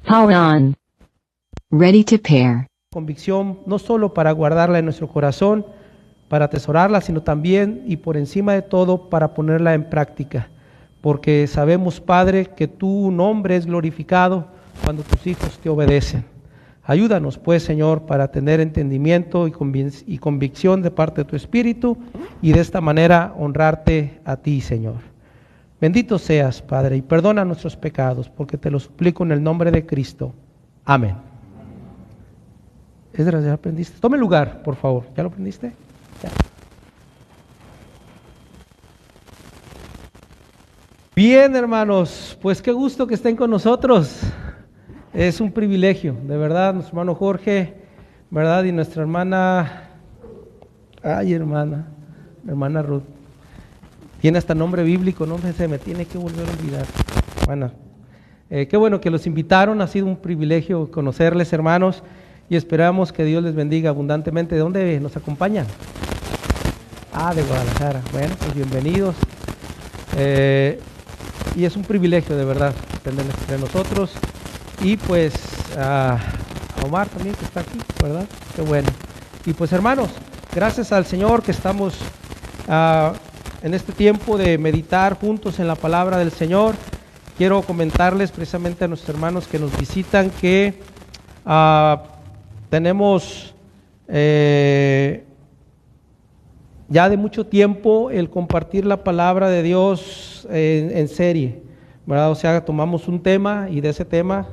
Power on. Ready to pair. Convicción no solo para guardarla en nuestro corazón, para atesorarla, sino también y por encima de todo para ponerla en práctica. Porque sabemos, Padre, que tu nombre es glorificado cuando tus hijos te obedecen. Ayúdanos, pues, Señor, para tener entendimiento y convicción de parte de tu Espíritu y de esta manera honrarte a ti, Señor. Bendito seas, Padre, y perdona nuestros pecados, porque te lo suplico en el nombre de Cristo. Amén. Esdras, ¿ya aprendiste? Tome lugar, por favor. ¿Ya lo aprendiste? Ya. Bien, hermanos, pues qué gusto que estén con nosotros. Es un privilegio, de verdad, nuestro hermano Jorge, ¿verdad? Y nuestra hermana, hermana Ruth. Tiene hasta nombre bíblico, no se me tiene que volver a olvidar. Bueno, qué bueno que los invitaron, ha sido un privilegio conocerles, hermanos, y esperamos que Dios les bendiga abundantemente. ¿De dónde nos acompañan? De Guadalajara. Bueno, pues bienvenidos. Y es un privilegio de verdad tenerles entre nosotros. Y pues a Omar también que está aquí, ¿verdad? Qué bueno. Y pues hermanos, gracias al Señor que estamos en este tiempo de meditar juntos en la palabra del Señor. Quiero comentarles precisamente a nuestros hermanos que nos visitan que tenemos ya de mucho tiempo el compartir la palabra de Dios en serie, ¿verdad? O sea, tomamos un tema y de ese tema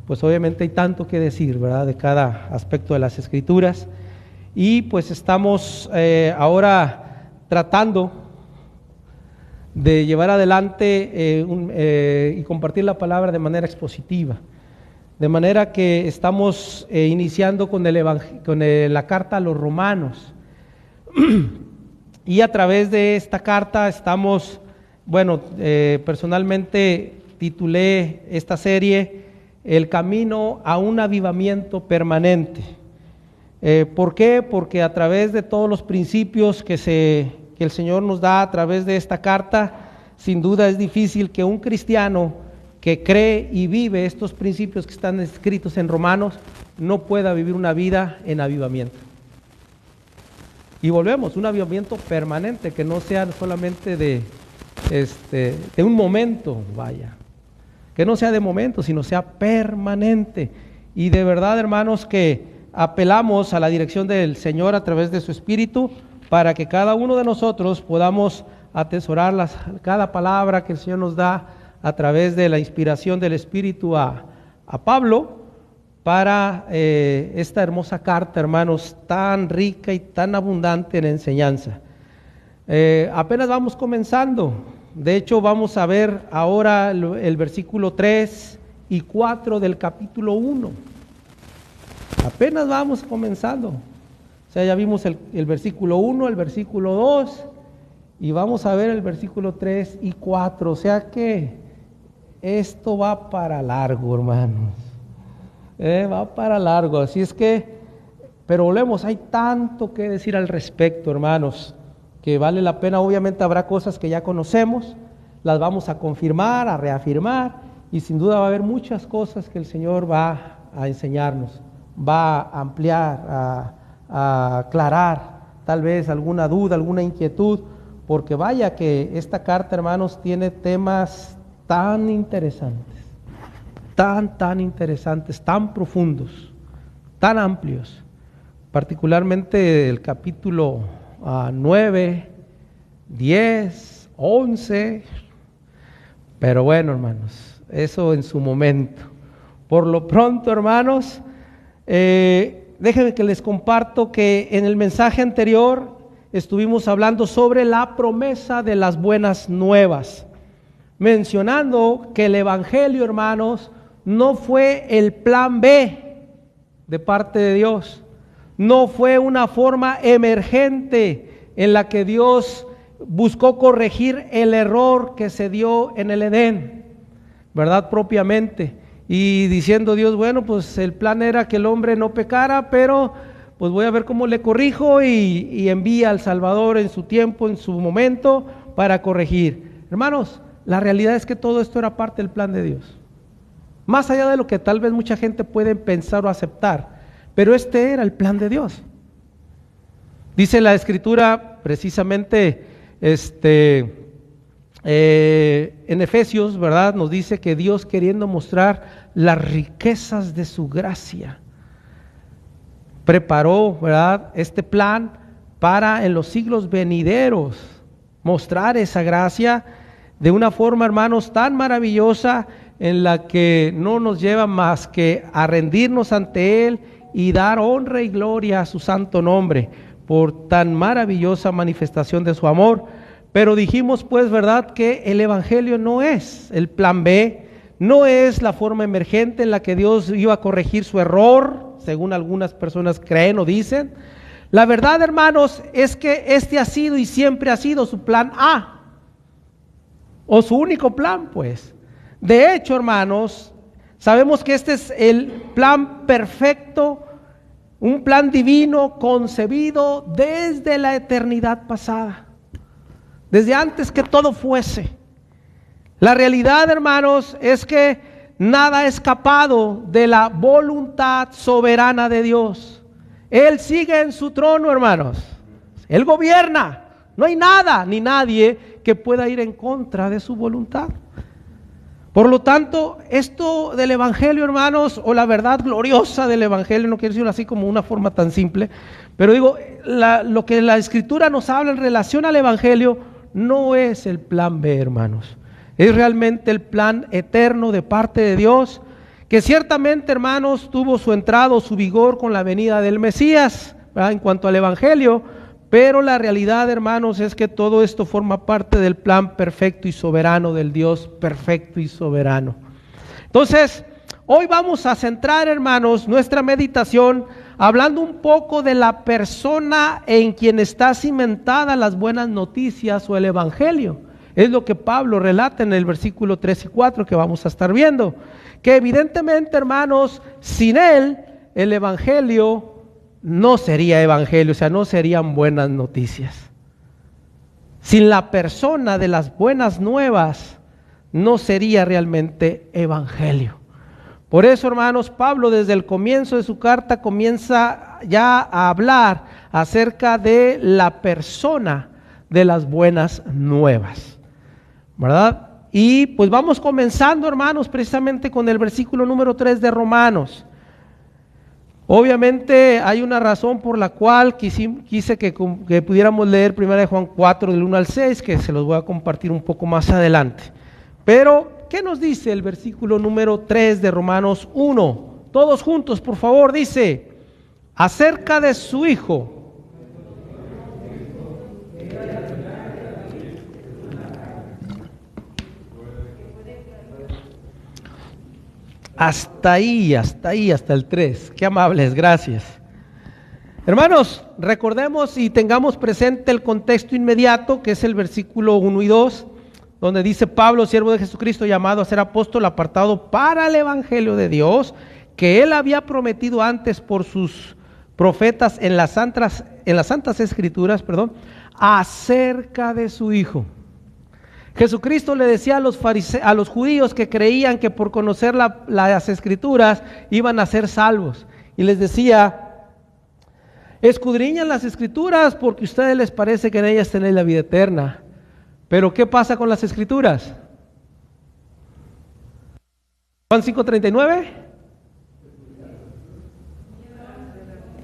pues obviamente hay tanto que decir, ¿verdad? De cada aspecto de las Escrituras. Y pues estamos ahora tratando de llevar adelante y compartir la palabra de manera expositiva. De manera que estamos iniciando con la carta a los Romanos. Y a través de esta carta estamos, personalmente titulé esta serie El camino a un avivamiento permanente. ¿Por qué? Porque a través de todos los principios que el Señor nos da a través de esta carta, sin duda es difícil que un cristiano que cree y vive estos principios que están escritos en Romanos no pueda vivir una vida en avivamiento. Y volvemos, un avivamiento permanente, que no sea solamente de un momento, que no sea de momento, sino sea permanente. Y de verdad, hermanos, que apelamos a la dirección del Señor a través de su Espíritu para que cada uno de nosotros podamos atesorar cada palabra que el Señor nos da a través de la inspiración del Espíritu a Pablo para esta hermosa carta, hermanos, tan rica y tan abundante en enseñanza. Apenas vamos comenzando. De hecho, vamos a ver ahora el versículo 3 y 4 del capítulo 1. Apenas vamos comenzando. O sea, ya vimos el versículo 1, el versículo 2 y vamos a ver el versículo 3 y 4. O sea que esto va para largo, hermanos. Va para largo. Así es que, pero volvemos, hay tanto que decir al respecto, hermanos, que vale la pena. Obviamente habrá cosas que ya conocemos, las vamos a confirmar, a reafirmar, y sin duda va a haber muchas cosas que el Señor va a enseñarnos, va a ampliar, a aclarar tal vez alguna duda, alguna inquietud, porque vaya que esta carta, hermanos, tiene temas tan interesantes, tan interesantes, tan profundos, tan amplios, particularmente el capítulo 9, 10, 11, pero bueno, hermanos, eso en su momento. Por lo pronto, hermanos, déjenme que les comparto que en el mensaje anterior estuvimos hablando sobre la promesa de las buenas nuevas, mencionando que el Evangelio, hermanos, no fue el plan B de parte de Dios, no fue una forma emergente en la que Dios buscó corregir el error que se dio en el Edén, ¿verdad? Propiamente, y diciendo Dios, bueno, pues el plan era que el hombre no pecara, pero pues voy a ver cómo le corrijo y envía al Salvador en su tiempo, en su momento, para corregir. Hermanos, la realidad es que todo esto era parte del plan de Dios. más allá de lo que tal vez mucha gente puede pensar o aceptar, pero este era el plan de Dios. Dice la Escritura precisamente en Efesios, ¿verdad? Nos dice que Dios, queriendo mostrar las riquezas de su gracia, preparó, ¿verdad?, este plan para en los siglos venideros mostrar esa gracia de una forma, hermanos, tan maravillosa, en la que no nos lleva más que a rendirnos ante Él y dar honra y gloria a su santo nombre por tan maravillosa manifestación de su amor. Pero dijimos pues, ¿verdad?, que el Evangelio no es el plan B, no es la forma emergente en la que Dios iba a corregir su error, según algunas personas creen o dicen. La verdad, hermanos, es que este ha sido y siempre ha sido su plan A, o su único plan, pues. De hecho, hermanos, sabemos que este es el plan perfecto, un plan divino concebido desde la eternidad pasada, desde antes que todo fuese. La realidad, hermanos, es que nada ha escapado de la voluntad soberana de Dios. Él sigue en su trono, hermanos. Él gobierna. No hay nada ni nadie que pueda ir en contra de su voluntad. Por lo tanto, esto del Evangelio, hermanos, o la verdad gloriosa del Evangelio, no quiero decirlo así como una forma tan simple, pero digo, lo que la Escritura nos habla en relación al Evangelio no es el plan B, hermanos. Es realmente el plan eterno de parte de Dios, que ciertamente, hermanos, tuvo su entrada o su vigor con la venida del Mesías, ¿verdad?, en cuanto al Evangelio. Pero la realidad, hermanos, es que todo esto forma parte del plan perfecto y soberano del Dios perfecto y soberano. Entonces, hoy vamos a centrar, hermanos, nuestra meditación hablando un poco de la persona en quien está cimentada las buenas noticias o el Evangelio. Es lo que Pablo relata en el versículo 3 y 4 que vamos a estar viendo. Que evidentemente, hermanos, sin él, el Evangelio no sería evangelio, o sea, no serían buenas noticias. Sin la persona de las buenas nuevas, no sería realmente evangelio. Por eso, hermanos, Pablo desde el comienzo de su carta comienza ya a hablar acerca de la persona de las buenas nuevas, ¿verdad? Y pues vamos comenzando, hermanos, precisamente con el versículo número 3 de Romanos. Obviamente hay una razón por la cual quise que pudiéramos leer 1 Juan 4 del 1 al 6, que se los voy a compartir un poco más adelante. Pero, ¿qué nos dice el versículo número 3 de Romanos 1? Todos juntos, por favor, dice, acerca de su Hijo. Hasta ahí, hasta el 3. Qué amables, gracias. Hermanos, recordemos y tengamos presente el contexto inmediato, que es el versículo 1 y 2, donde dice Pablo, siervo de Jesucristo, llamado a ser apóstol, apartado para el Evangelio de Dios, que él había prometido antes por sus profetas en las santas escrituras, acerca de su Hijo. Jesucristo le decía a los judíos que creían que por conocer las escrituras iban a ser salvos, y les decía, escudriñan las escrituras porque a ustedes les parece que en ellas tenéis la vida eterna. Pero ¿qué pasa con las escrituras? Juan 5:39.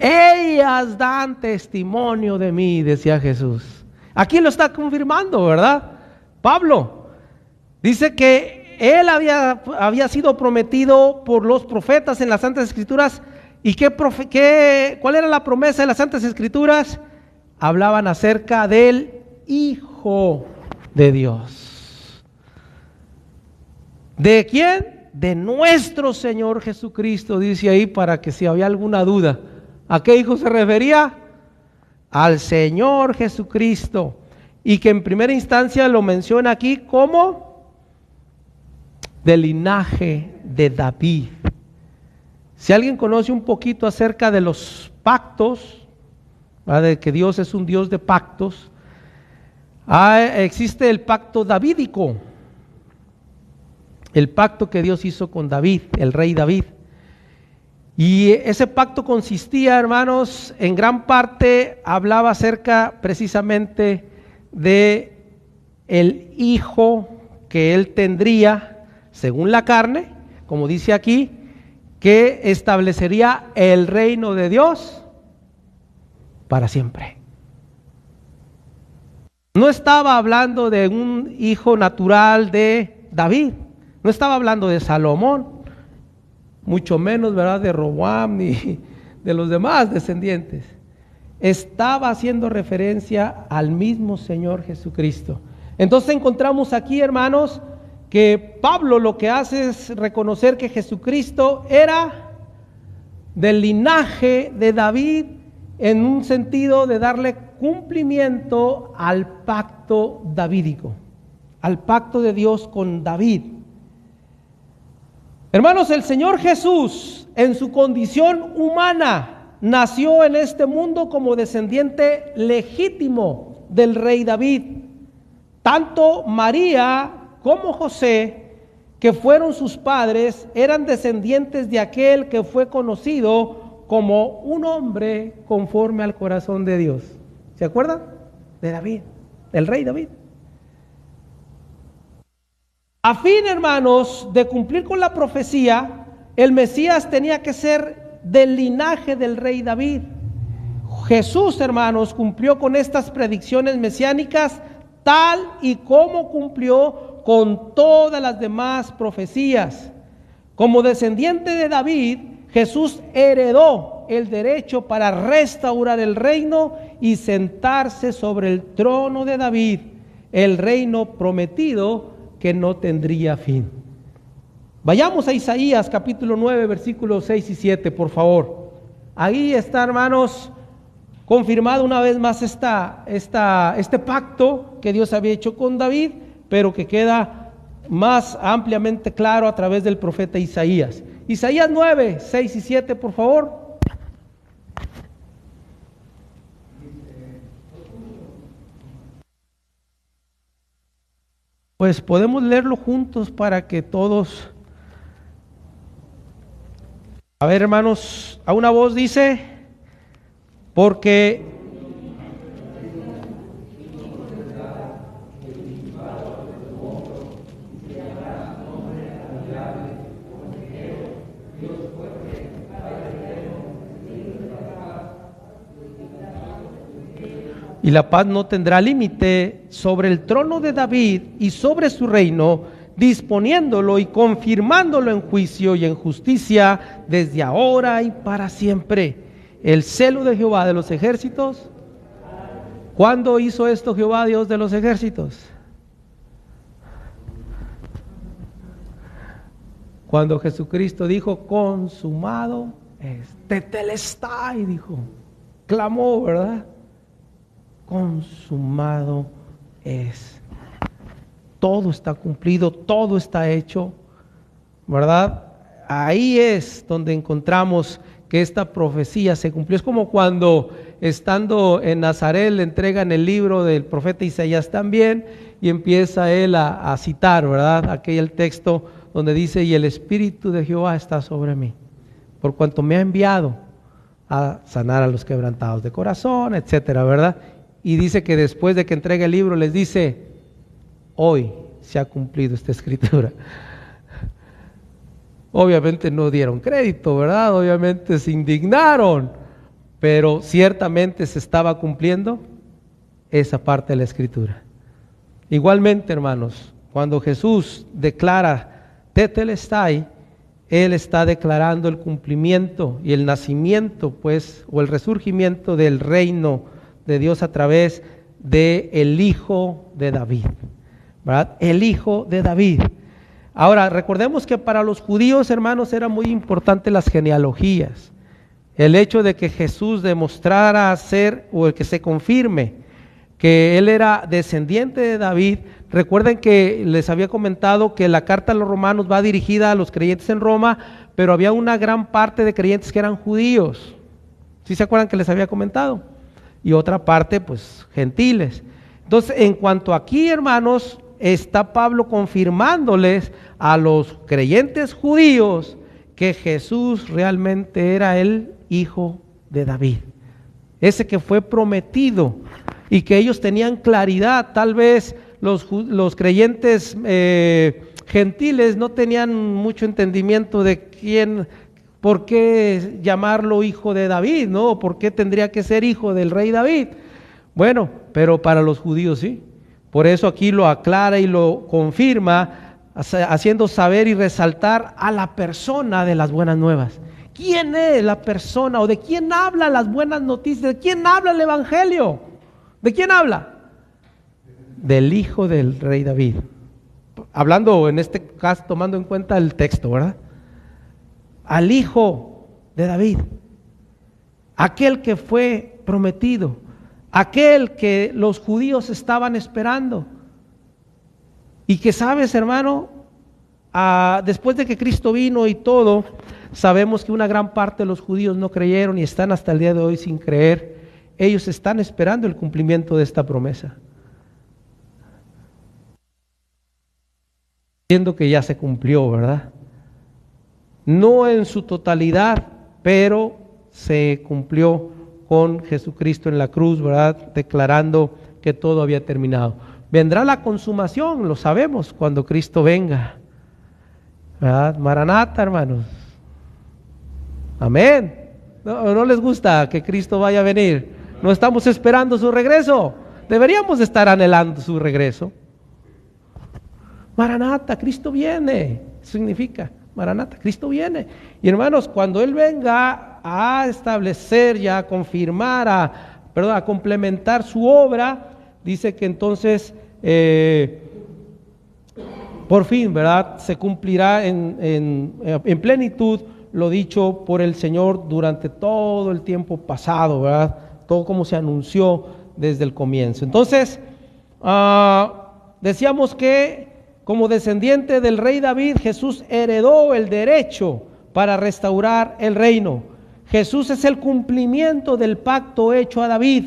Ellas dan testimonio de mí, decía Jesús. Aquí lo está confirmando, ¿verdad? Pablo dice que él había sido prometido por los profetas en las Santas Escrituras. ¿Y cuál era la promesa de las Santas Escrituras? Hablaban acerca del Hijo de Dios. ¿De quién? De nuestro Señor Jesucristo, dice ahí, para que si había alguna duda. ¿A qué Hijo se refería? Al Señor Jesucristo. Y que en primera instancia lo menciona aquí como del linaje de David. Si alguien conoce un poquito acerca de los pactos, de que Dios es un Dios de pactos, existe el pacto davídico. el pacto que Dios hizo con David, el rey David. Y ese pacto consistía, hermanos, en gran parte hablaba acerca precisamente de el hijo que él tendría según la carne, como dice aquí, que establecería el reino de Dios para siempre. No estaba hablando de un hijo natural de David, no estaba hablando de Salomón, mucho menos, ¿verdad?, de Roboam ni de los demás descendientes. Estaba haciendo referencia al mismo Señor Jesucristo. Entonces encontramos aquí, hermanos, que Pablo lo que hace es reconocer que Jesucristo era del linaje de David, en un sentido de darle cumplimiento al pacto davídico, al pacto de Dios con David. Hermanos, el Señor Jesús, en su condición humana, nació en este mundo como descendiente legítimo del rey David. Tanto María como José, que fueron sus padres, eran descendientes de aquel que fue conocido como un hombre conforme al corazón de Dios. ¿Se acuerdan? De David, del rey David. A fin, hermanos, de cumplir con la profecía, el Mesías tenía que ser del linaje del rey David. Jesús, hermanos, cumplió con estas predicciones mesiánicas tal y como cumplió con todas las demás profecías. Como descendiente de David, Jesús heredó el derecho para restaurar el reino y sentarse sobre el trono de David, el reino prometido que no tendría fin. Vayamos a Isaías capítulo 9, versículos 6 y 7, por favor. Ahí está, hermanos, confirmado una vez más este pacto que Dios había hecho con David, pero que queda más ampliamente claro a través del profeta Isaías. Isaías 9, 6 y 7, por favor. Pues podemos leerlo juntos para que todos... A ver, hermanos, a una voz dice, porque y la paz no tendrá límite sobre el trono de David y sobre su reino, disponiéndolo y confirmándolo en juicio y en justicia desde ahora y para siempre. El celo de Jehová de los ejércitos. ¿Cuándo hizo esto Jehová, Dios de los ejércitos? Cuando Jesucristo dijo, consumado es. Tetelestai, dijo. Clamó, ¿verdad? Consumado es. Todo está cumplido, todo está hecho, ¿verdad? Ahí es donde encontramos que esta profecía se cumplió. Es como cuando estando en Nazaret le entregan el libro del profeta Isaías también y empieza él a citar, ¿verdad? Aquel texto donde dice, y el Espíritu de Jehová está sobre mí, por cuanto me ha enviado a sanar a los quebrantados de corazón, etcétera, ¿verdad? Y dice que después de que entrega el libro les dice, hoy se ha cumplido esta escritura. Obviamente no dieron crédito, ¿verdad? Obviamente se indignaron, pero ciertamente se estaba cumpliendo esa parte de la escritura. Igualmente, hermanos, cuando Jesús declara Tetelestai, Él está declarando el cumplimiento y el nacimiento, pues, o el resurgimiento del reino de Dios a través de el Hijo de David, ¿verdad? El Hijo de David. Ahora, recordemos que para los judíos, hermanos, era muy importante las genealogías. El hecho de que Jesús demostrara ser, o el que se confirme que Él era descendiente de David. Recuerden que les había comentado que la carta a los romanos va dirigida a los creyentes en Roma, pero había una gran parte de creyentes que eran judíos. ¿Sí se acuerdan que les había comentado? Y otra parte, pues, gentiles. Entonces, en cuanto aquí, hermanos, está Pablo confirmándoles a los creyentes judíos que Jesús realmente era el hijo de David, ese que fue prometido, y que ellos tenían claridad. Tal vez los creyentes gentiles no tenían mucho entendimiento de por qué llamarlo hijo de David, ¿no? ¿Por qué tendría que ser hijo del rey David? Bueno, pero para los judíos sí. Por eso aquí lo aclara y lo confirma, haciendo saber y resaltar a la persona de las buenas nuevas. ¿Quién es la persona, o de quién habla las buenas noticias? ¿De quién habla el evangelio? ¿De quién habla? Del hijo del rey David. Hablando en este caso, tomando en cuenta el texto, ¿verdad? Al hijo de David, aquel que fue prometido, aquel que los judíos estaban esperando. Y que, sabes, hermano, después de que Cristo vino y todo, sabemos que una gran parte de los judíos no creyeron y están hasta el día de hoy sin creer. Ellos están esperando el cumplimiento de esta promesa, siendo que ya se cumplió, ¿verdad? No en su totalidad, pero se cumplió con Jesucristo en la cruz, ¿verdad? Declarando que todo había terminado. Vendrá la consumación, lo sabemos, cuando Cristo venga, ¿verdad? Maranata, hermanos. Amén. ¿No les gusta que Cristo vaya a venir? ¿No estamos esperando su regreso? Deberíamos estar anhelando su regreso. Maranata, Cristo viene. Significa, Maranata, Cristo viene. Y hermanos, cuando Él venga a establecer y a confirmar, a complementar su obra, dice que entonces por fin, ¿verdad?, se cumplirá en plenitud lo dicho por el Señor durante todo el tiempo pasado, ¿verdad? Todo como se anunció desde el comienzo. Entonces, decíamos que como descendiente del rey David, Jesús heredó el derecho para restaurar el reino. Jesús es el cumplimiento del pacto hecho a David.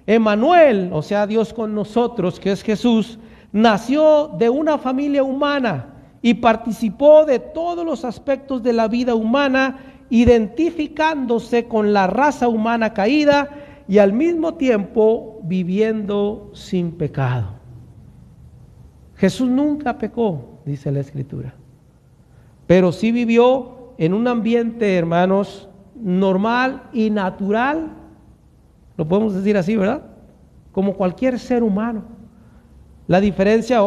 Emmanuel, o sea, Dios con nosotros, que es Jesús, nació de una familia humana y participó de todos los aspectos de la vida humana, identificándose con la raza humana caída y al mismo tiempo viviendo sin pecado. Jesús nunca pecó, dice la Escritura, pero sí vivió en un ambiente, hermanos, normal y natural, lo podemos decir así, ¿verdad? Como cualquier ser humano. La diferencia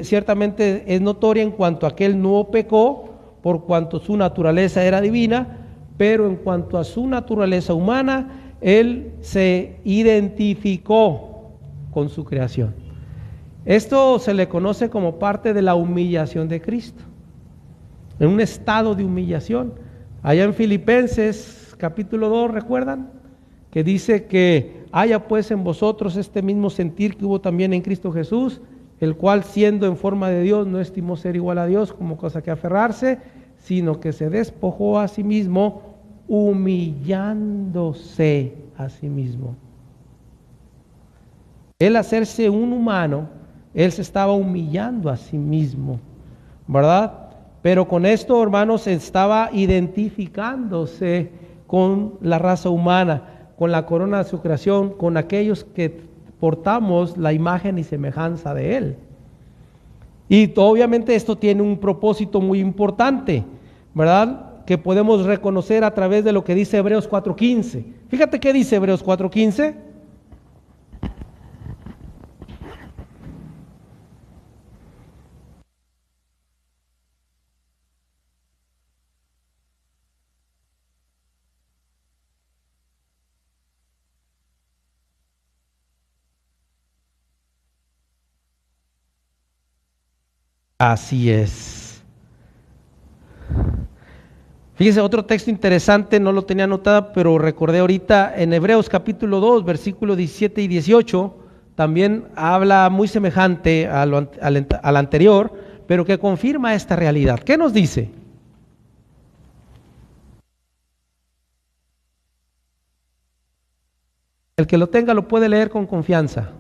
ciertamente es notoria en cuanto a que Él no pecó, por cuanto su naturaleza era divina, pero en cuanto a su naturaleza humana, Él se identificó con su creación. Esto se le conoce como parte de la humillación de Cristo, en un estado de humillación. Allá en Filipenses capítulo 2, ¿recuerdan? Que dice que haya pues en vosotros este mismo sentir que hubo también en Cristo Jesús, el cual siendo en forma de Dios no estimó ser igual a Dios como cosa que aferrarse, sino que se despojó a sí mismo, humillándose a sí mismo. El hacerse un humano, Él se estaba humillando a sí mismo, ¿verdad? Pero con esto, hermanos, estaba identificándose con la raza humana, con la corona de su creación, con aquellos que portamos la imagen y semejanza de Él. Y obviamente esto tiene un propósito muy importante, ¿verdad?, que podemos reconocer a través de lo que dice Hebreos 4:15. Fíjate qué dice Hebreos 4:15. Así es. Fíjese, otro texto interesante, no lo tenía anotado, pero recordé ahorita, en Hebreos capítulo 2, versículos 17 y 18, también habla muy semejante al anterior, pero que confirma esta realidad. ¿Qué nos dice? El que lo tenga lo puede leer con confianza.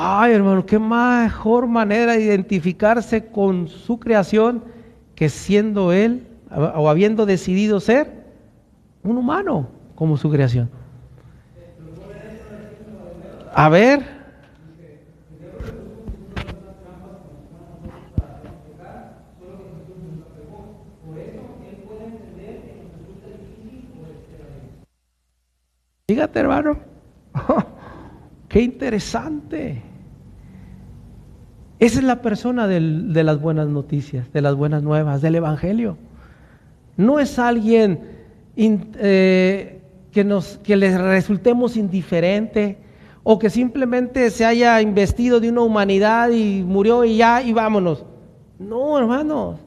Ay, hermano, qué mejor manera de identificarse con su creación que siendo Él o habiendo decidido ser un humano como su creación. A ver. Fíjate, hermano. Qué interesante. Esa es la persona de las buenas noticias, de las buenas nuevas, del Evangelio. No es alguien que les resultemos indiferente o que simplemente se haya investido de una humanidad y murió y ya y vámonos. No, hermanos.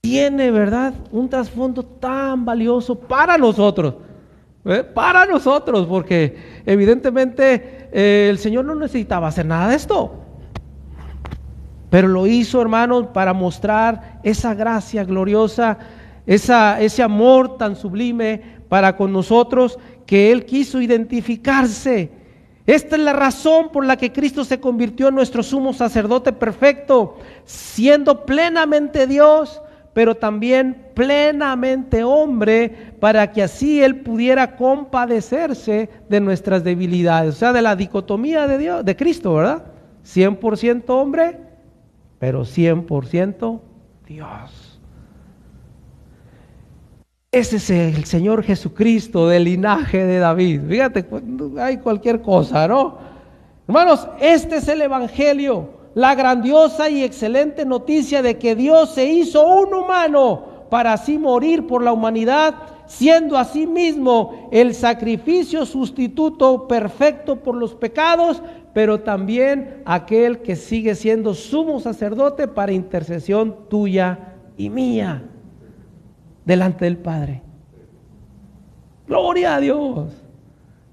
Tiene, ¿verdad?, un trasfondo tan valioso para nosotros. Para nosotros, porque evidentemente el Señor no necesitaba hacer nada de esto, pero lo hizo, hermanos, para mostrar esa gracia gloriosa, ese amor tan sublime para con nosotros, que Él quiso identificarse. Esta es la razón por la que Cristo se convirtió en nuestro sumo sacerdote perfecto, siendo plenamente Dios, pero también plenamente hombre, para que así Él pudiera compadecerse de nuestras debilidades. O sea, de la dicotomía de Dios, de Cristo, ¿verdad? 100% hombre, pero 100% Dios. Ese es el Señor Jesucristo del linaje de David. Fíjate, hay cualquier cosa, ¿no? Hermanos, este es el Evangelio. La grandiosa y excelente noticia de que Dios se hizo un humano para así morir por la humanidad, siendo así mismo el sacrificio sustituto perfecto por los pecados, pero también aquel que sigue siendo sumo sacerdote para intercesión tuya y mía delante del Padre. Gloria a Dios.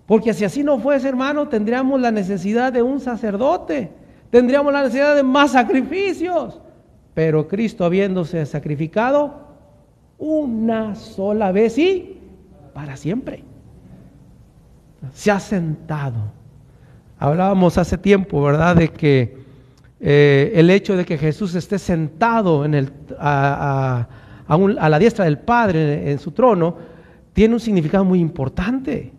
Porque si así no fuese, hermano, tendríamos la necesidad de un sacerdote. Tendríamos la necesidad de más sacrificios, pero Cristo, habiéndose sacrificado una sola vez y para siempre, se ha sentado. Hablábamos hace tiempo, ¿verdad?, de que el hecho de que Jesús esté sentado a la diestra del Padre en su trono tiene un significado muy importante.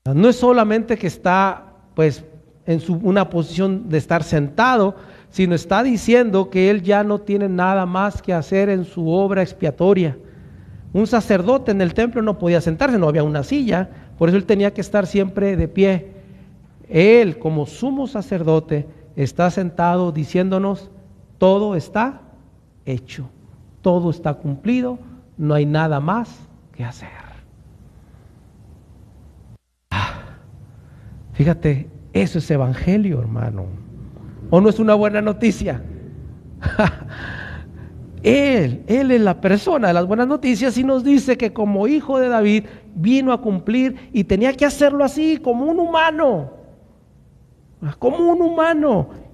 No es solamente que está, pues, en una posición de estar sentado, sino está diciendo que Él ya no tiene nada más que hacer en su obra expiatoria. Un sacerdote en el templo no podía sentarse, no había una silla, por eso Él tenía que estar siempre de pie. Él, como sumo sacerdote, está sentado diciéndonos: todo está hecho, todo está cumplido, no hay nada más que hacer. Fíjate, eso es evangelio, hermano. ¿O no es una buena noticia? Él es la persona de las buenas noticias y nos dice que como hijo de David vino a cumplir y tenía que hacerlo así, como un humano,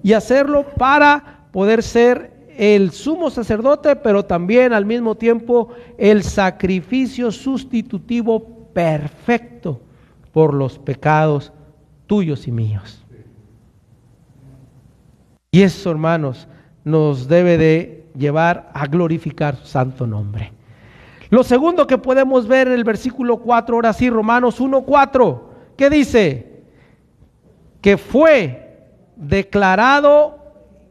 y hacerlo para poder ser el sumo sacerdote, pero también al mismo tiempo el sacrificio sustitutivo perfecto por los pecados tuyos y míos. Y eso, hermanos, nos debe de llevar a glorificar su santo nombre. Lo segundo que podemos ver en el versículo 4, ahora sí, Romanos 1:4, ¿qué dice? Que fue declarado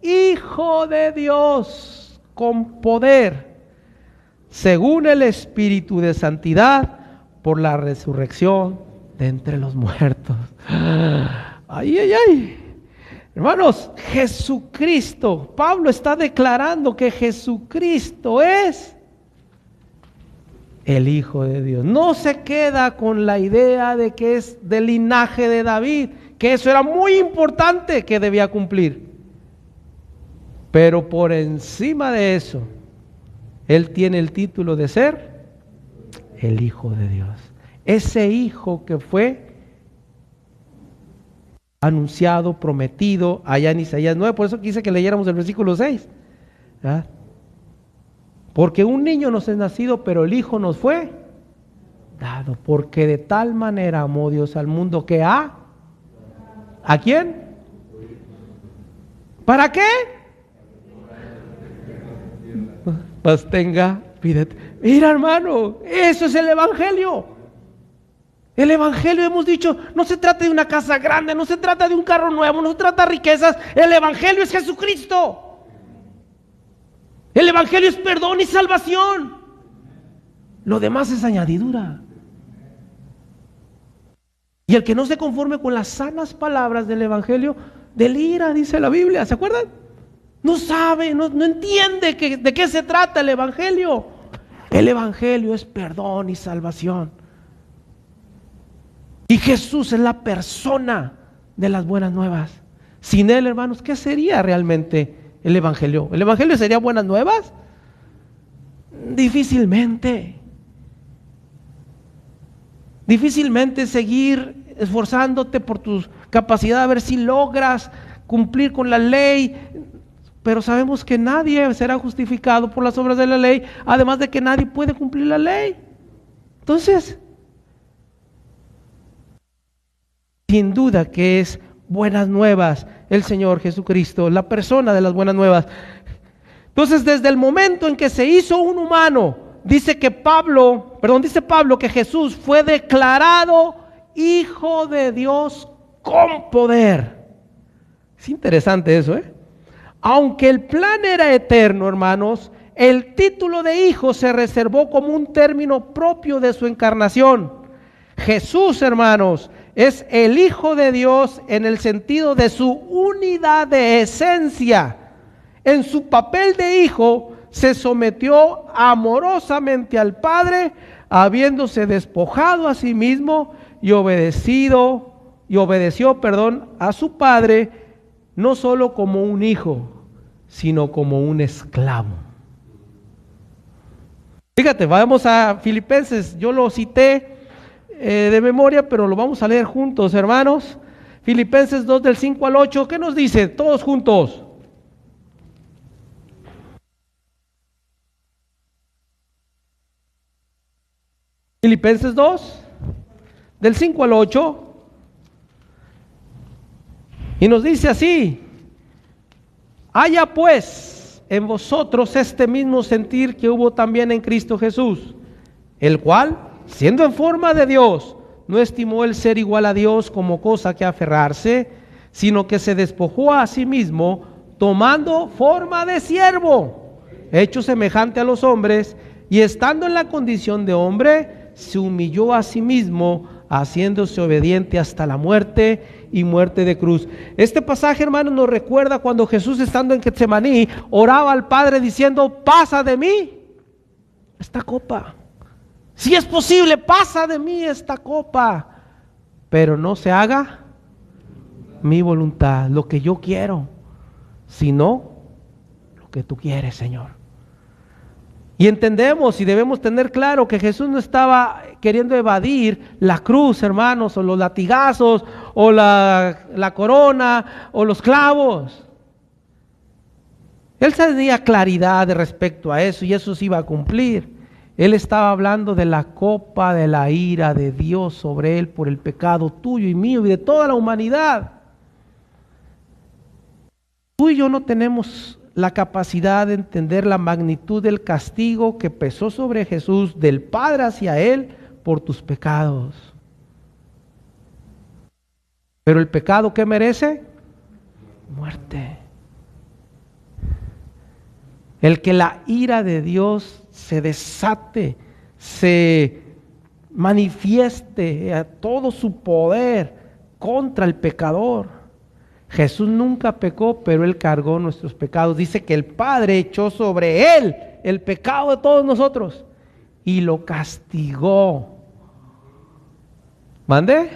Hijo de Dios con poder, según el Espíritu de santidad, por la resurrección de entre los muertos. Ay, ay, ay. Hermanos, Jesucristo, Pablo está declarando que Jesucristo es el Hijo de Dios. No se queda con la idea de que es del linaje de David, que eso era muy importante que debía cumplir. Pero por encima de eso, Él tiene el título de ser el Hijo de Dios. Ese Hijo que fue anunciado, prometido allá en Isaías 9, por eso quise que leyéramos el versículo 6. ¿Verdad? Porque un niño nos es nacido, pero el Hijo nos fue dado, porque de tal manera amó Dios al mundo que ¿a quién? ¿Para qué? Pues tenga vida. Mira, hermano, eso es el Evangelio. El Evangelio, hemos dicho, no se trata de una casa grande, no se trata de un carro nuevo, no se trata de riquezas. El Evangelio es Jesucristo. El Evangelio es perdón y salvación. Lo demás es añadidura. Y el que no se conforme con las sanas palabras del Evangelio, delira, dice la Biblia, ¿se acuerdan? No sabe, no entiende de qué se trata el Evangelio. El Evangelio es perdón y salvación. Y Jesús es la persona de las buenas nuevas. Sin Él, hermanos, ¿qué sería realmente el Evangelio? ¿El Evangelio sería buenas nuevas? Difícilmente. Difícilmente seguir esforzándote por tu capacidad a ver si logras cumplir con la ley. Pero sabemos que nadie será justificado por las obras de la ley, además de que nadie puede cumplir la ley. Entonces, sin duda que es buenas nuevas el Señor Jesucristo, la persona de las buenas nuevas. Entonces, desde el momento en que se hizo un humano, dice Pablo que Jesús fue declarado Hijo de Dios con poder. Es interesante eso, Aunque el plan era eterno, hermanos, el título de hijo se reservó como un término propio de su encarnación. Jesús, hermanos, es el Hijo de Dios en el sentido de su unidad de esencia. En su papel de hijo se sometió amorosamente al Padre, habiéndose despojado a sí mismo y obedeció, a su Padre, no solo como un hijo, sino como un esclavo. Fíjate, vamos a Filipenses, yo lo cité de memoria, pero lo vamos a leer juntos, hermanos. Filipenses 2 del 5 al 8, ¿qué nos dice? Todos juntos. Filipenses 2, del 5 al 8, y nos dice así: haya pues en vosotros este mismo sentir que hubo también en Cristo Jesús, el cual, siendo en forma de Dios, no estimó el ser igual a Dios como cosa que aferrarse, sino que se despojó a sí mismo, tomando forma de siervo, hecho semejante a los hombres, y estando en la condición de hombre, se humilló a sí mismo, haciéndose obediente hasta la muerte y muerte de cruz. Este pasaje, hermanos, nos recuerda cuando Jesús, estando en Getsemaní, oraba al Padre diciendo: pasa de mí esta copa. Si es posible, pasa de mí esta copa, pero no se haga mi voluntad, lo que yo quiero, sino lo que tú quieres, Señor. Y entendemos y debemos tener claro que Jesús no estaba queriendo evadir la cruz, hermanos, o los latigazos, o la corona, o los clavos. Él tenía claridad respecto a eso, y eso se iba a cumplir. Él estaba hablando de la copa de la ira de Dios sobre él por el pecado tuyo y mío y de toda la humanidad. Tú y yo no tenemos la capacidad de entender la magnitud del castigo que pesó sobre Jesús del Padre hacia él por tus pecados. Pero el pecado, ¿qué merece? Muerte. El que la ira de Dios se desate, se manifieste a todo su poder contra el pecador. Jesús nunca pecó, pero Él cargó nuestros pecados. Dice que el Padre echó sobre Él el pecado de todos nosotros y lo castigó. ¿Mande?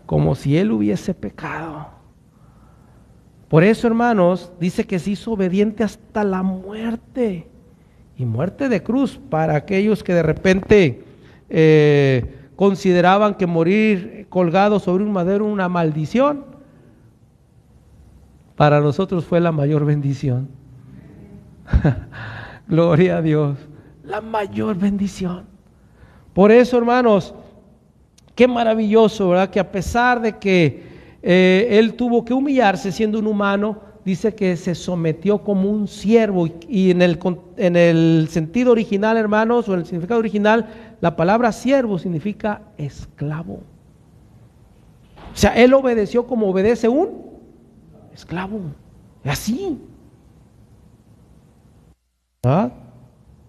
Como si Él hubiese pecado. Por eso, hermanos, dice que se hizo obediente hasta la muerte, y muerte de cruz. Para aquellos que de repente consideraban que morir colgado sobre un madero una maldición, para nosotros fue la mayor bendición. Gloria a Dios, la mayor bendición. Por eso, hermanos, qué maravilloso, ¿verdad? Que a pesar de que Él tuvo que humillarse siendo un humano, dice que se sometió como un siervo. Y en el sentido original, hermanos, o en el significado original, la palabra siervo significa esclavo. O sea, Él obedeció como obedece un esclavo. Así. ¿Ah?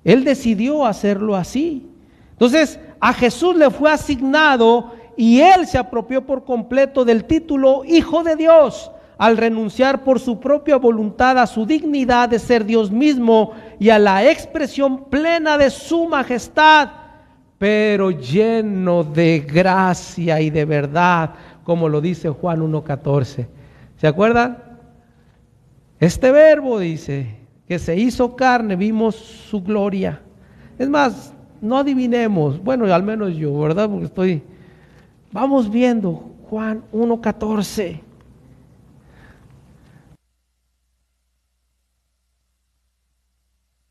Él decidió hacerlo así. Entonces, a Jesús le fue asignado y Él se apropió por completo del título Hijo de Dios, al renunciar por su propia voluntad a su dignidad de ser Dios mismo y a la expresión plena de su majestad, pero lleno de gracia y de verdad, como lo dice Juan 1:14. ¿Se acuerdan? Este verbo dice que se hizo carne, vimos su gloria. Es más, no adivinemos, bueno, al menos yo, ¿verdad? Porque vamos viendo Juan 1:14.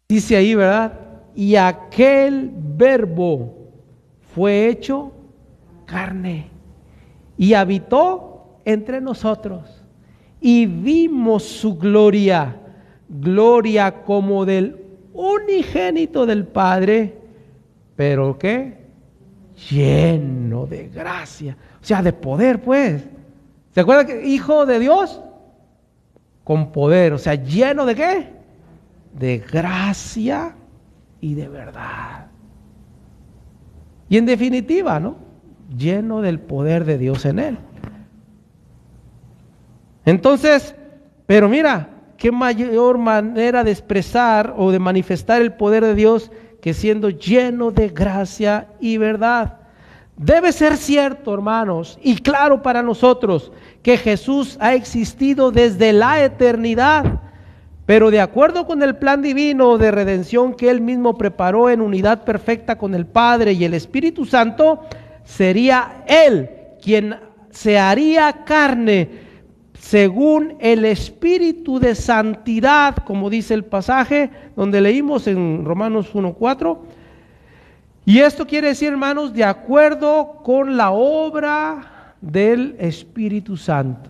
Dice ahí, ¿verdad? Y aquel verbo fue hecho carne y habitó entre nosotros y vimos su gloria, gloria como del unigénito del Padre, pero ¿qué? Lleno de gracia, o sea, de poder, pues. ¿Se acuerdan que Hijo de Dios? Con poder, o sea, lleno de ¿qué? De gracia y de verdad. Y en definitiva, ¿no? Lleno del poder de Dios en Él. Entonces, pero mira, qué mayor manera de expresar o de manifestar el poder de Dios que siendo lleno de gracia y verdad. Debe ser cierto, hermanos, y claro para nosotros, que Jesús ha existido desde la eternidad, pero de acuerdo con el plan divino de redención que Él mismo preparó en unidad perfecta con el Padre y el Espíritu Santo, sería Él quien se haría carne según el Espíritu de santidad, como dice el pasaje donde leímos en Romanos 1:4. Y esto quiere decir, hermanos, de acuerdo con la obra del Espíritu Santo.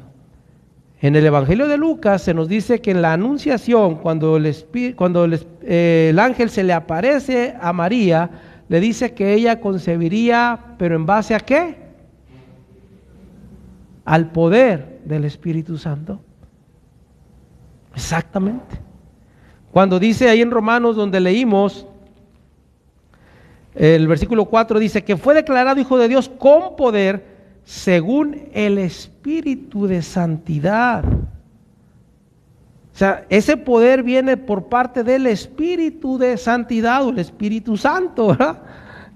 En el Evangelio de Lucas se nos dice que en la Anunciación, cuando el ángel se le aparece a María, le dice que ella concebiría, pero ¿en base a qué? Al poder del Espíritu Santo. Exactamente. Cuando dice ahí en Romanos, donde leímos, el versículo 4 dice que fue declarado Hijo de Dios con poder, según el Espíritu de santidad. O sea, ese poder viene por parte del Espíritu de santidad o el Espíritu Santo, ¿verdad?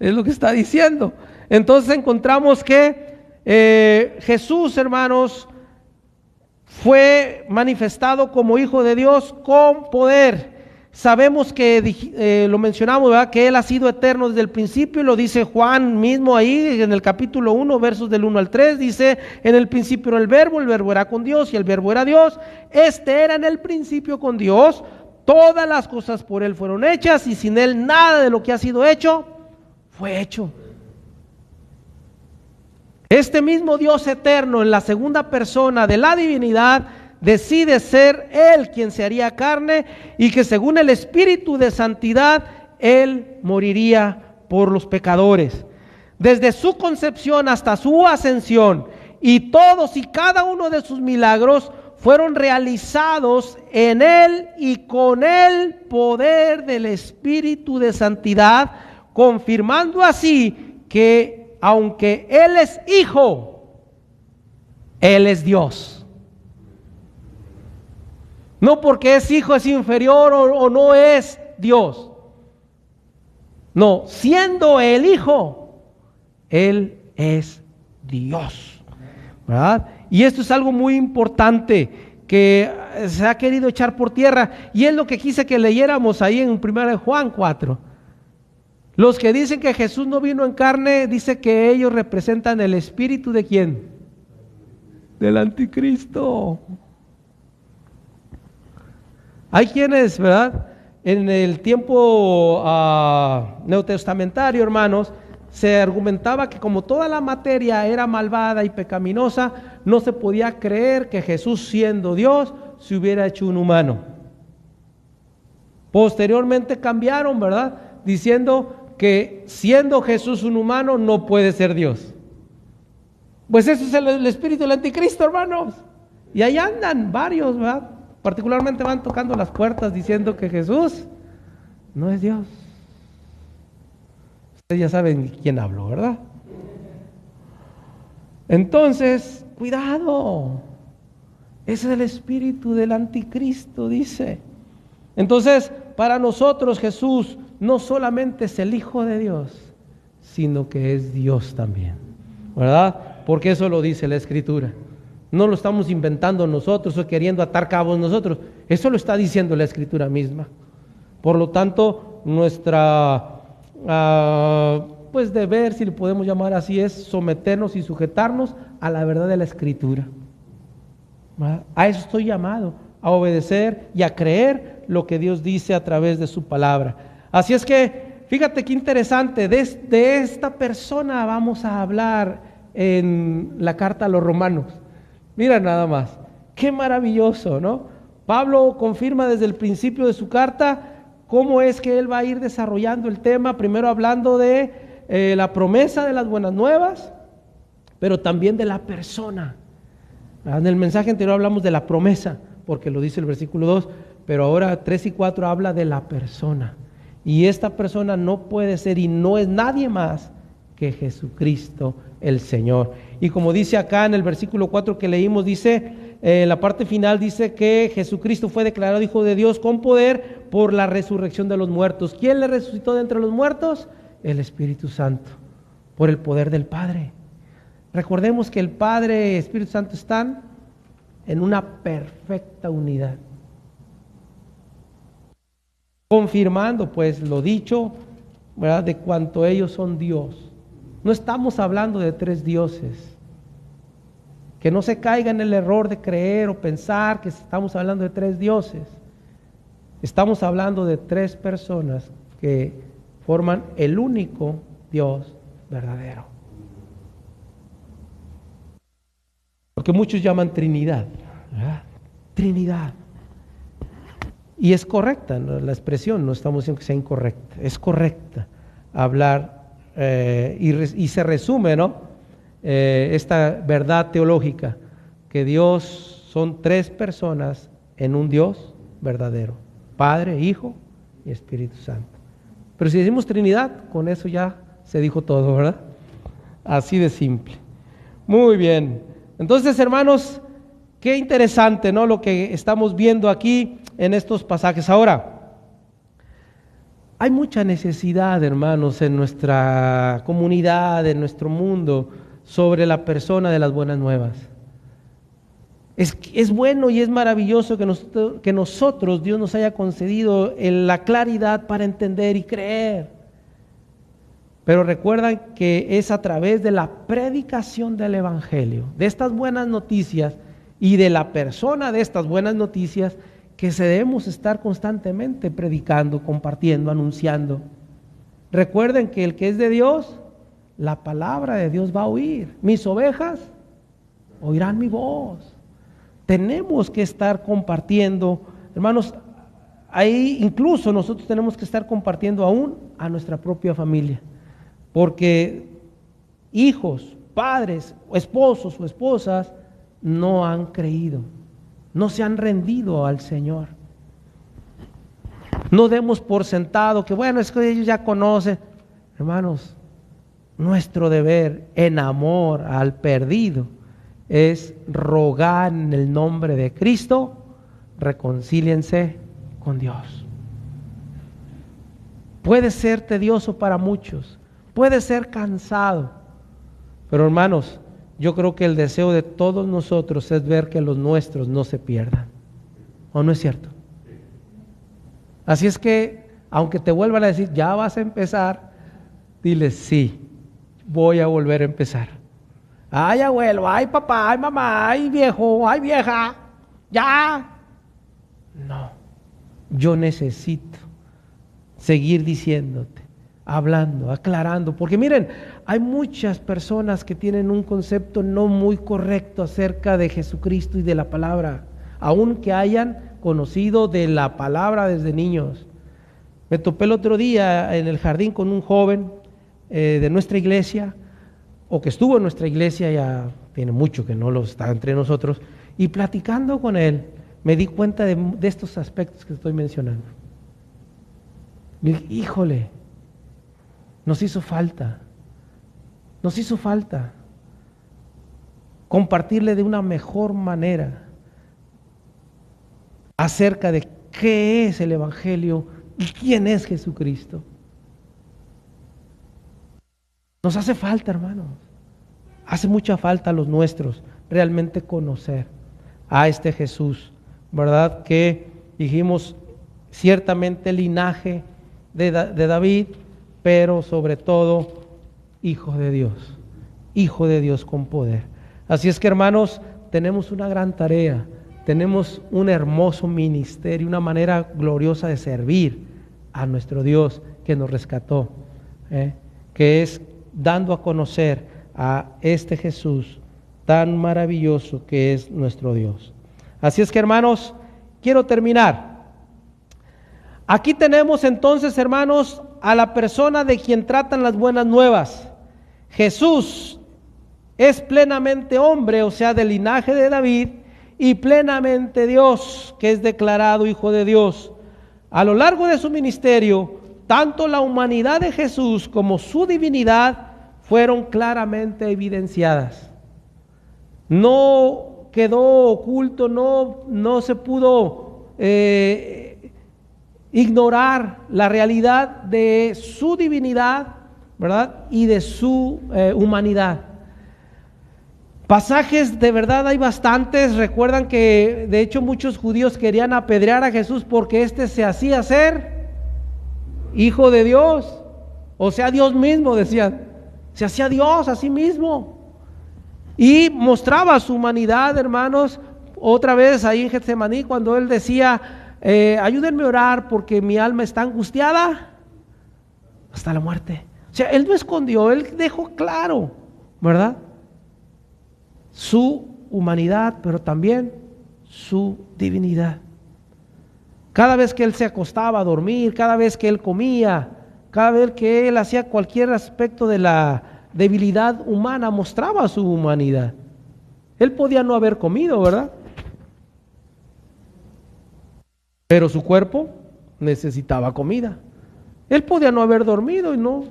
Es lo que está diciendo. Entonces encontramos que Jesús, hermanos, fue manifestado como Hijo de Dios con poder. Sabemos que lo mencionamos, ¿verdad? Que Él ha sido eterno desde el principio, y lo dice Juan mismo ahí en el capítulo 1, versos del 1 al 3, dice: en el principio era el verbo era con Dios y el verbo era Dios, este era en el principio con Dios, todas las cosas por Él fueron hechas y sin Él nada de lo que ha sido hecho fue hecho. Este mismo Dios eterno, en la segunda persona de la divinidad, decide ser Él quien se haría carne, y que según el Espíritu de santidad Él moriría por los pecadores. Desde su concepción hasta su ascensión, y todos y cada uno de sus milagros fueron realizados en Él y con el poder del Espíritu de santidad, confirmando así que aunque Él es Hijo, Él es Dios. No porque es hijo es inferior o no es Dios. No, siendo el Hijo, Él es Dios, ¿verdad? Y esto es algo muy importante que se ha querido echar por tierra, y es lo que quise que leyéramos ahí en 1 Juan 4. Los que dicen que Jesús no vino en carne, dice que ellos representan el espíritu ¿de quién? Del anticristo. Hay quienes, ¿verdad?, en el tiempo neotestamentario, hermanos, se argumentaba que como toda la materia era malvada y pecaminosa, no se podía creer que Jesús, siendo Dios, se hubiera hecho un humano. Posteriormente cambiaron, ¿verdad?, diciendo que siendo Jesús un humano no puede ser Dios. Pues eso es el espíritu del anticristo, hermanos. Y ahí andan varios, ¿verdad? Particularmente van tocando las puertas diciendo que Jesús no es Dios. Ustedes ya saben quién hablo, ¿verdad? Entonces, cuidado. Ese es el espíritu del anticristo, dice. Entonces, para nosotros Jesús no solamente es el Hijo de Dios, sino que es Dios también, ¿verdad? Porque eso lo dice la Escritura. No lo estamos inventando nosotros o queriendo atar cabos nosotros. Eso lo está diciendo la Escritura misma. Por lo tanto, nuestra pues deber, si le podemos llamar así, es someternos y sujetarnos a la verdad de la Escritura. ¿Verdad? A eso estoy llamado, a obedecer y a creer lo que Dios dice a través de su palabra. Así es que, fíjate qué interesante, de esta persona vamos a hablar en la carta a los Romanos. Mira nada más, qué maravilloso, ¿no? Pablo confirma desde el principio de su carta cómo es que él va a ir desarrollando el tema, primero hablando de la promesa de las buenas nuevas, pero también de la persona. En el mensaje anterior hablamos de la promesa, porque lo dice el versículo 2, pero ahora 3 y 4 habla de la persona. Y esta persona no puede ser y no es nadie más que Jesucristo el Señor. Y como dice acá en el versículo 4 que leímos, dice, la parte final dice que Jesucristo fue declarado Hijo de Dios con poder por la resurrección de los muertos. ¿Quién le resucitó de entre los muertos? El Espíritu Santo, por el poder del Padre. Recordemos que el Padre y el Espíritu Santo están en una perfecta unidad. Confirmando pues lo dicho, ¿verdad?, de cuanto ellos son Dios. No estamos hablando de 3 dioses. Que no se caiga en el error de creer o pensar que estamos hablando de 3 dioses. Estamos hablando de 3 personas que forman el único Dios verdadero. Lo que muchos llaman Trinidad, ¿verdad? Trinidad. Y es correcta, ¿no? La expresión, no estamos diciendo que sea incorrecta, es correcta hablar y se resume, ¿no?, esta verdad teológica, que Dios son 3 personas en un Dios verdadero, Padre, Hijo y Espíritu Santo. Pero si decimos Trinidad, con eso ya se dijo todo, ¿verdad? Así de simple. Muy bien. Entonces, hermanos, qué interesante, ¿no?, lo que estamos viendo aquí en estos pasajes. Ahora, hay mucha necesidad, hermanos, en nuestra comunidad, en nuestro mundo, sobre la persona de las buenas nuevas. Es bueno y es maravilloso que nosotros, Dios nos haya concedido la claridad para entender y creer. Pero recuerdan que es a través de la predicación del Evangelio, de estas buenas noticias y de la persona de estas buenas noticias, que se debemos estar constantemente predicando, compartiendo, anunciando. Recuerden que el que es de Dios, la palabra de Dios va a oír. Mis ovejas oirán mi voz. Tenemos que estar compartiendo, hermanos. Ahí incluso nosotros tenemos que estar compartiendo aún a nuestra propia familia, porque hijos, padres, esposos o esposas no han creído, no se han rendido al Señor. No demos por sentado que bueno, es que ellos ya conocen. Hermanos, nuestro deber en amor al perdido es rogar en el nombre de Cristo, reconcíliense con Dios. Puede ser tedioso para muchos, puede ser cansado, pero hermanos, yo creo que el deseo de todos nosotros es ver que los nuestros no se pierdan. ¿O no es cierto? Así es que, aunque te vuelvan a decir, ya vas a empezar, diles, sí, voy a volver a empezar. Ay, abuelo, ay, papá, ay, mamá, ay, viejo, ay, vieja, ya. No, yo necesito seguir diciéndote, hablando, aclarando, porque miren, hay muchas personas que tienen un concepto no muy correcto acerca de Jesucristo y de la palabra, aunque hayan conocido de la palabra desde niños. Me topé el otro día en el jardín con un joven de nuestra iglesia, o que estuvo en nuestra iglesia, ya tiene mucho que no lo está entre nosotros, y platicando con él, me di cuenta de estos aspectos que estoy mencionando. Híjole, nos hizo falta compartirle de una mejor manera acerca de qué es el Evangelio y quién es Jesucristo. Nos hace falta, hermanos, hace mucha falta a los nuestros realmente conocer a este Jesús, ¿verdad? Que dijimos ciertamente linaje de David, pero sobre todo hijo de Dios con poder. Así es que, hermanos, tenemos una gran tarea, tenemos un hermoso ministerio, una manera gloriosa de servir a nuestro Dios que nos rescató, que es dando a conocer a este Jesús tan maravilloso que es nuestro Dios. Así es que, hermanos, quiero terminar. Aquí tenemos entonces, hermanos, a la persona de quien tratan las buenas nuevas. Jesús es plenamente hombre, o sea, del linaje de David, y plenamente Dios, que es declarado Hijo de Dios. A lo largo de su ministerio, tanto la humanidad de Jesús como su divinidad fueron claramente evidenciadas. No quedó oculto, no se pudo ignorar la realidad de su divinidad, ¿verdad? Y de su humanidad. Pasajes de verdad hay bastantes. Recuerdan que de hecho muchos judíos querían apedrear a Jesús porque éste se hacía ser Hijo de Dios, o sea, Dios mismo, decían. Se hacía Dios a sí mismo y mostraba su humanidad, hermanos. Otra vez ahí en Getsemaní, cuando él decía, ayúdenme a orar porque mi alma está angustiada hasta la muerte. O sea, él no escondió, él dejó claro, ¿verdad?, su humanidad, pero también su divinidad. Cada vez que él se acostaba a dormir, cada vez que él comía, cada vez que él hacía cualquier aspecto de la debilidad humana, mostraba su humanidad. Él podía no haber comido, ¿verdad? Pero su cuerpo necesitaba comida. Él podía no haber dormido y no,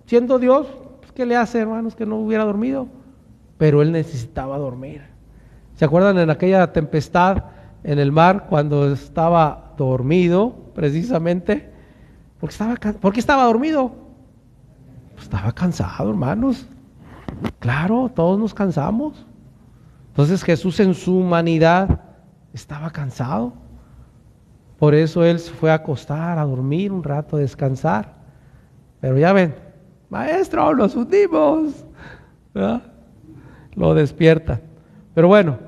siendo Dios, pues, ¿qué le hace, hermanos, que no hubiera dormido? Pero él necesitaba dormir. ¿Se acuerdan en aquella tempestad en el mar cuando estaba dormido, precisamente? ¿Por qué estaba dormido? Pues estaba cansado, hermanos. Claro, todos nos cansamos. Entonces Jesús en su humanidad estaba cansado. Por eso él se fue a acostar, a dormir un rato, a descansar. Pero ya ven, maestro, nos hundimos, ¿verdad? Lo despierta. Pero bueno,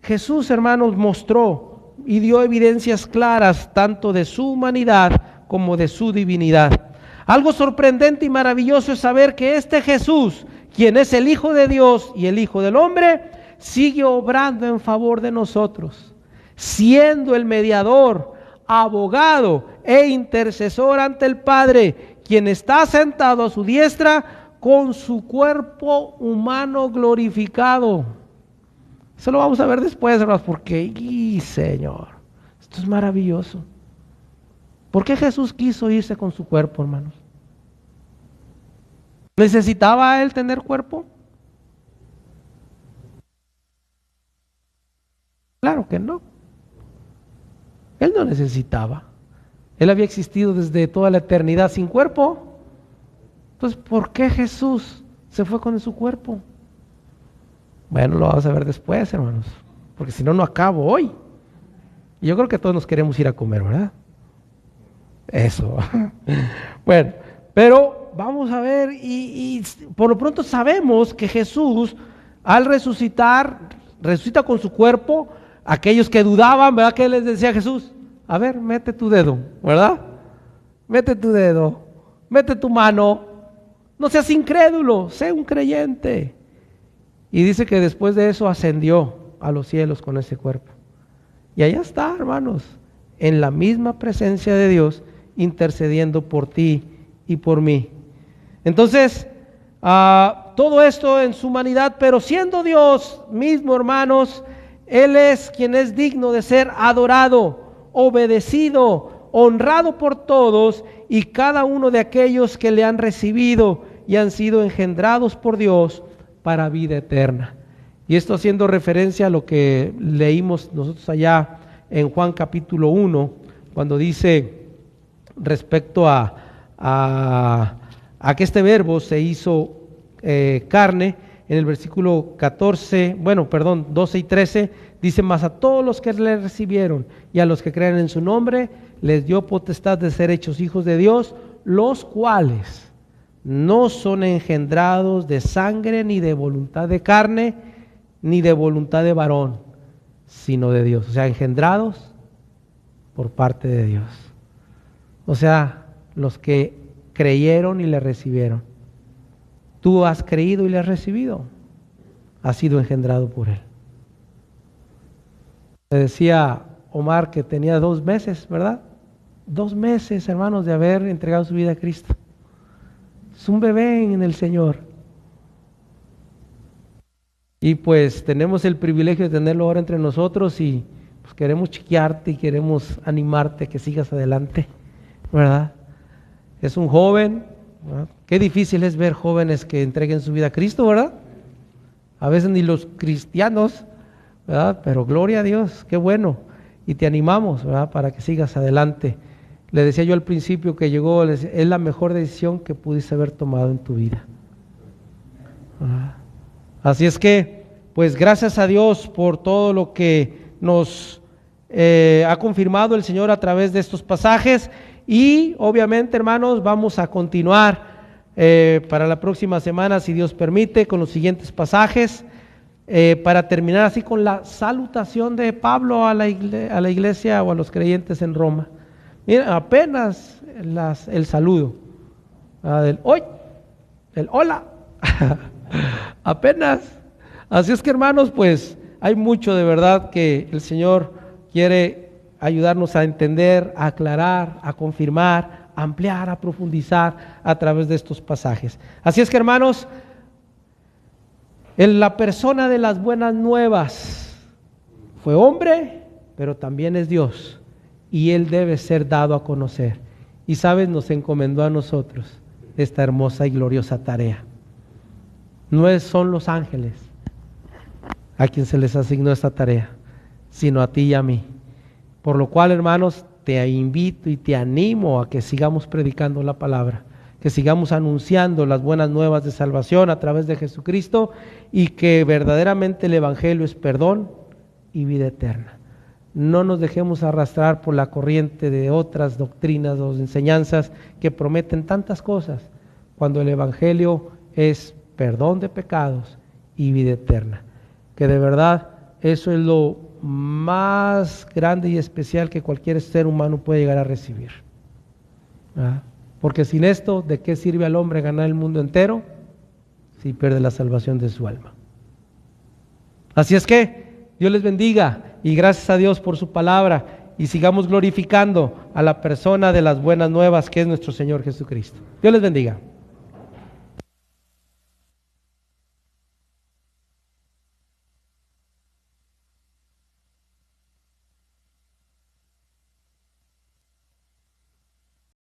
Jesús, hermanos, mostró y dio evidencias claras tanto de su humanidad como de su divinidad. Algo sorprendente y maravilloso es saber que este Jesús, quien es el Hijo de Dios y el Hijo del Hombre, sigue obrando en favor de nosotros, siendo el mediador, abogado e intercesor ante el Padre, quien está sentado a su diestra con su cuerpo humano glorificado. Eso lo vamos a ver después, hermanos, porque, Señor, esto es maravilloso. ¿Por qué Jesús quiso irse con su cuerpo, hermanos? ¿Necesitaba él tener cuerpo? Claro que no. Él no necesitaba. Él había existido desde toda la eternidad sin cuerpo. Entonces, ¿por qué Jesús se fue con su cuerpo? Bueno, lo vamos a ver después, hermanos, porque si no, no acabo hoy. Y yo creo que todos nos queremos ir a comer, ¿verdad? Eso. Bueno, pero vamos a ver, y por lo pronto sabemos que Jesús, al resucitar, resucita con su cuerpo. Aquellos que dudaban, ¿verdad? ¿Qué les decía Jesús? A ver, mete tu dedo, ¿verdad? Mete tu dedo. mete tu mano, no seas incrédulo, sé un creyente. Y dice que después de eso ascendió a los cielos con ese cuerpo. Y allá está, hermanos, en la misma presencia de Dios, intercediendo por ti y por mí. Entonces, todo esto en su humanidad, pero siendo Dios mismo, hermanos, Él es quien es digno de ser adorado, obedecido, honrado por todos y cada uno de aquellos que le han recibido y han sido engendrados por Dios para vida eterna. Y esto haciendo referencia a lo que leímos nosotros allá en Juan capítulo 1, cuando dice respecto a que este verbo se hizo carne, en el versículo 12 y 13, dice: mas a todos los que le recibieron y a los que creen en su nombre, les dio potestad de ser hechos hijos de Dios, los cuales no son engendrados de sangre, ni de voluntad de carne, ni de voluntad de varón, sino de Dios. O sea, engendrados por parte de Dios. O sea, los que creyeron y le recibieron. Tú has creído y le has recibido. Has sido engendrado por Él. Le decía Omar que tenía 2 meses, ¿verdad? 2 meses, hermanos, de haber entregado su vida a Cristo. Es un bebé en el Señor. Y pues tenemos el privilegio de tenerlo ahora entre nosotros y pues queremos chiquearte y queremos animarte a que sigas adelante, ¿verdad? Es un joven, ¿verdad? Qué difícil es ver jóvenes que entreguen su vida a Cristo, ¿verdad? A veces ni los cristianos, ¿verdad? Pero gloria a Dios, qué bueno. Y te animamos, ¿verdad? Para que sigas adelante. Le decía yo al principio que llegó, es la mejor decisión que pudiste haber tomado en tu vida. ¿Verdad? Así es que, pues gracias a Dios por todo lo que nos ha confirmado el Señor a través de estos pasajes. Y obviamente, hermanos, vamos a continuar para la próxima semana, si Dios permite, con los siguientes pasajes, para terminar así con la salutación de Pablo a la iglesia o a los creyentes en Roma. Mira, apenas el saludo del hoy, el hola, apenas. Así es que, hermanos, pues hay mucho de verdad que el Señor quiere ayudarnos a entender, a aclarar, a confirmar, a ampliar, a profundizar a través de estos pasajes. Así es que, hermanos, en la persona de las buenas nuevas fue hombre, pero también es Dios, y Él debe ser dado a conocer. Y sabes, nos encomendó a nosotros esta hermosa y gloriosa tarea. No son los ángeles a quien se les asignó esta tarea, sino a ti y a mí. Por lo cual, hermanos, te invito y te animo a que sigamos predicando la palabra, que sigamos anunciando las buenas nuevas de salvación a través de Jesucristo, y que verdaderamente el Evangelio es perdón y vida eterna. No nos dejemos arrastrar por la corriente de otras doctrinas o enseñanzas que prometen tantas cosas, cuando el Evangelio es perdón de pecados y vida eterna. Que de verdad eso es lo más grande y especial que cualquier ser humano puede llegar a recibir. ¿Verdad? Porque sin esto, ¿de qué sirve al hombre ganar el mundo entero si pierde la salvación de su alma? Así es que Dios les bendiga y gracias a Dios por su palabra, y sigamos glorificando a la persona de las buenas nuevas que es nuestro Señor Jesucristo. Dios les bendiga.